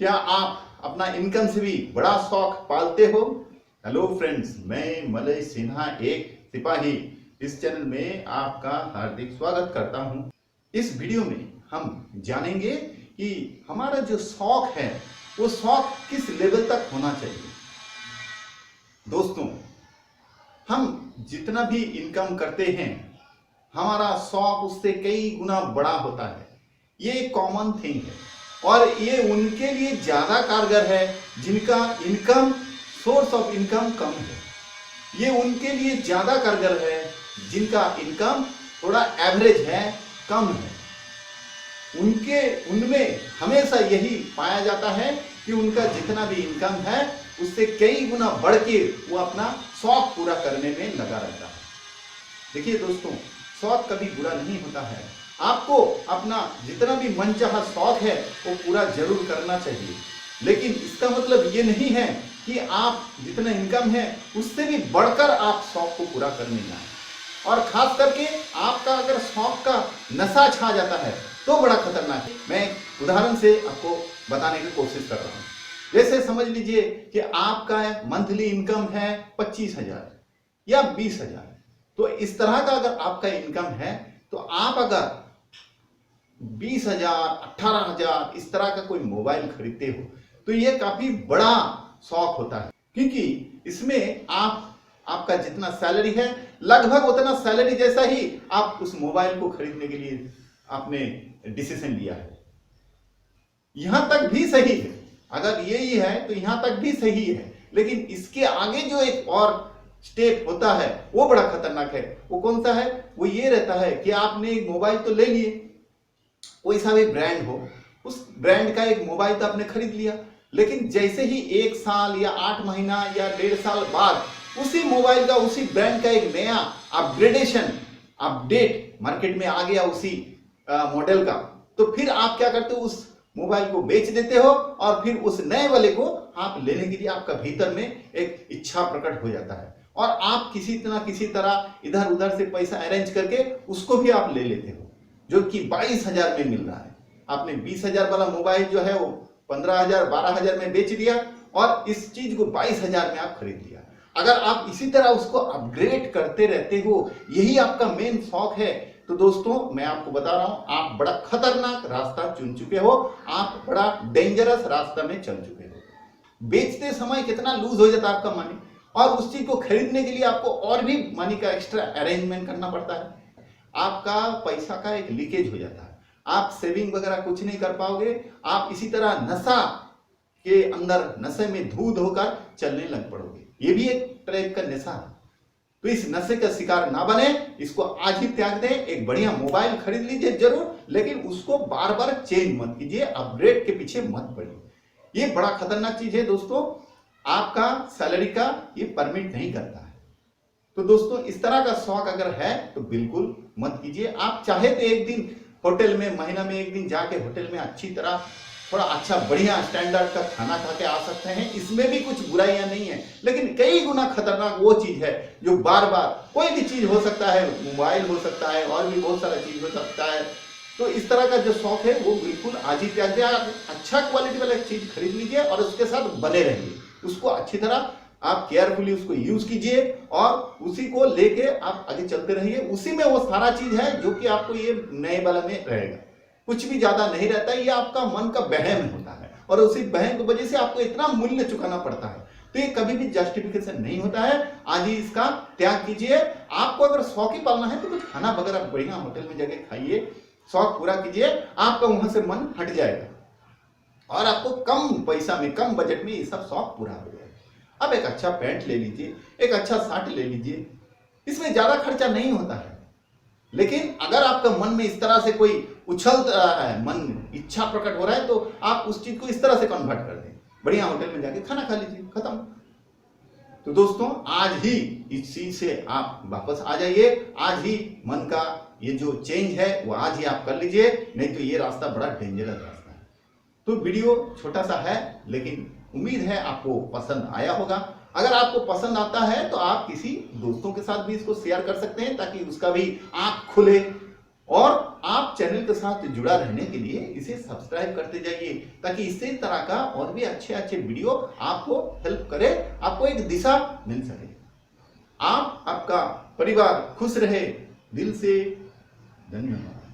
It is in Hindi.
क्या आप अपना इनकम से भी बड़ा शौक पालते हो? हेलो फ्रेंड्स, मैं मलय सिन्हा एक सिपाही इस चैनल में आपका हार्दिक स्वागत करता हूं। इस वीडियो में हम जानेंगे कि हमारा जो शौक है वो शौक किस लेवल तक होना चाहिए। दोस्तों, हम जितना भी इनकम करते हैं हमारा शौक उससे कई गुना बड़ा होता है। ये एक कॉमन थिंग है और ये उनके लिए ज्यादा कारगर है जिनका इनकम सोर्स ऑफ इनकम कम है। ये उनके लिए ज्यादा कारगर है जिनका इनकम थोड़ा एवरेज है, कम है। उनमें हमेशा यही पाया जाता है कि उनका जितना भी इनकम है उससे कई गुना बढ़ के वो अपना शौक पूरा करने में लगा रहता है। देखिए दोस्तों, शौक कभी बुरा नहीं होता है। आपको अपना जितना भी मनचाहा शौक है वो पूरा जरूर करना चाहिए, लेकिन इसका मतलब ये नहीं है कि आप जितना इनकम है उससे भी बढ़कर आप शौक को पूरा करने जाएं। और खास करके आपका अगर शौक का नशा छा जाता है तो बड़ा खतरनाक है। मैं एक उदाहरण से आपको बताने की कोशिश कर रहा हूं। जैसे समझ लीजिए कि आपका मंथली इनकम है 25,000 या 20,000। तो इस तरह का अगर आपका इनकम है तो आप अगर 20,000 18,000 इस तरह का कोई मोबाइल खरीदते हो तो यह काफी बड़ा शौक होता है, क्योंकि इसमें आपका जितना सैलरी है लगभग उतना सैलरी जैसा ही आप उस मोबाइल को खरीदने के लिए आपने डिसीजन लिया है। यहां तक भी सही है, अगर यही है तो यहां तक भी सही है, लेकिन इसके आगे जो एक और स्टेप होता है वो बड़ा खतरनाक है। वो कौन सा है? वो ये रहता है कि आपने एक मोबाइल तो ले लिए, कोई सा भी ब्रांड हो, उस ब्रांड का एक मोबाइल तो आपने खरीद लिया, लेकिन जैसे ही 1 साल या 8 महीना या 1.5 साल बाद उसी मोबाइल का उसी ब्रांड का एक नया अपडेट मार्केट में आ गया उसी मॉडल का, तो फिर आप क्या करते हो? उस मोबाइल को बेच देते हो और फिर उस नए वाले को आप लेने के लिए आपका भीतर में एक इच्छा प्रकट हो जाता है और आप किसी तरह इधर उधर से पैसा अरेंज करके उसको भी आप ले लेते हो, जो कि 22,000 में मिल रहा है। आपने 20,000 वाला मोबाइल जो है वो 15,000 12,000 में बेच दिया और इस चीज को 22,000 में आप खरीद लिया। अगर आप इसी तरह उसको अपग्रेड करते रहते हो, यही आपका मेन शौक है, तो दोस्तों मैं आपको बता रहा हूं आप बड़ा खतरनाक रास्ता चुन चुके हो, आप बड़ा डेंजरस रास्ता में चल चुके हो। बेचते समय कितना लूज हो जाता है आपका मनी, और उस चीज को खरीदने के लिए आपको और भी मनी का एक्स्ट्रा अरेंजमेंट करना पड़ता है। आपका पैसा का एक लीकेज हो जाता है, आप सेविंग वगैरह कुछ नहीं कर पाओगे, आप इसी तरह नशा के अंदर नशे में धू धोकर चलने लग पड़ोगे। ये भी एक टाइप का नशा है। तो इस नशे का शिकार ना बने, इसको आज ही त्याग दें। एक बढ़िया मोबाइल खरीद लीजिए जरूर, लेकिन उसको बार बार चेंज मत कीजिए, अपग्रेड के पीछे मत पड़िए। ये बड़ा खतरनाक चीज है दोस्तों, आपका सैलरी का ये परमिट नहीं करता है। तो दोस्तों, इस तरह का शौक अगर है तो बिल्कुल मत कीजिए। आप चाहे तो एक दिन होटल में, महीना में एक दिन जाके होटल में अच्छी तरह थोड़ा अच्छा बढ़िया स्टैंडर्ड का खाना खा के आ सकते हैं, इसमें भी कुछ बुराइयां नहीं है। लेकिन कई गुना खतरनाक वो चीज है जो बार बार, कोई भी चीज हो सकता है, मोबाइल हो सकता है और भी बहुत सारा चीज हो सकता है। तो इस तरह का जो शौक है वो बिल्कुल आज ही त्याग दिए। अच्छा क्वालिटी वाला चीज खरीद लीजिए और उसके साथ बने रहिए, उसको अच्छी तरह आप केयरफुली उसको यूज कीजिए और उसी को लेके आप आगे चलते रहिए। उसी में वो सारा चीज है जो कि आपको ये नए वाला में रहेगा, कुछ भी ज्यादा नहीं रहता है। ये आपका मन का वहम होता है और उसी वहम की वजह से आपको इतना मूल्य चुकाना पड़ता है। तो ये कभी भी जस्टिफिकेशन नहीं होता है। आज ही इसका त्याग कीजिए। आपको अगर शौक ही पालना है तो कुछ खाना वगैरह बढ़िया होटल में जाके खाइए, शौक पूरा कीजिए, आपका वहां से मन हट जाएगा और आपको कम पैसा में, कम बजट में ये सब शौक पूरा हो जाएगा। अब एक अच्छा पैंट ले लीजिए, एक अच्छा शर्ट ले लीजिए, इसमें ज्यादा खर्चा नहीं होता है। लेकिन अगर आपका मन में इस तरह से कोई उछल रहा है, मन इच्छा प्रकट हो रहा है, तो आप उस चीज को इस तरह से कन्वर्ट कर दें, बढ़िया होटल में जाके खाना खा लीजिए, खत्म। तो दोस्तों, आज ही इस चीज से आप वापस आ जाइए। आज ही मन का ये जो चेंज है वो आज ही आप कर लीजिए, नहीं तो ये रास्ता बड़ा डेंजरस रास्ता है। तो वीडियो छोटा सा है, लेकिन उम्मीद है आपको पसंद आया होगा। अगर आपको पसंद आता है तो आप किसी दोस्तों के साथ भी इसको शेयर कर सकते हैं, ताकि उसका भी आंख खुले और आप चैनल के साथ जुड़ा रहने के लिए इसे सब्सक्राइब करते जाइए, ताकि इसी तरह का और भी अच्छे अच्छे वीडियो आपको हेल्प करे, आपको एक दिशा मिल सके। आपका परिवार खुश रहे। दिल से धन्यवाद।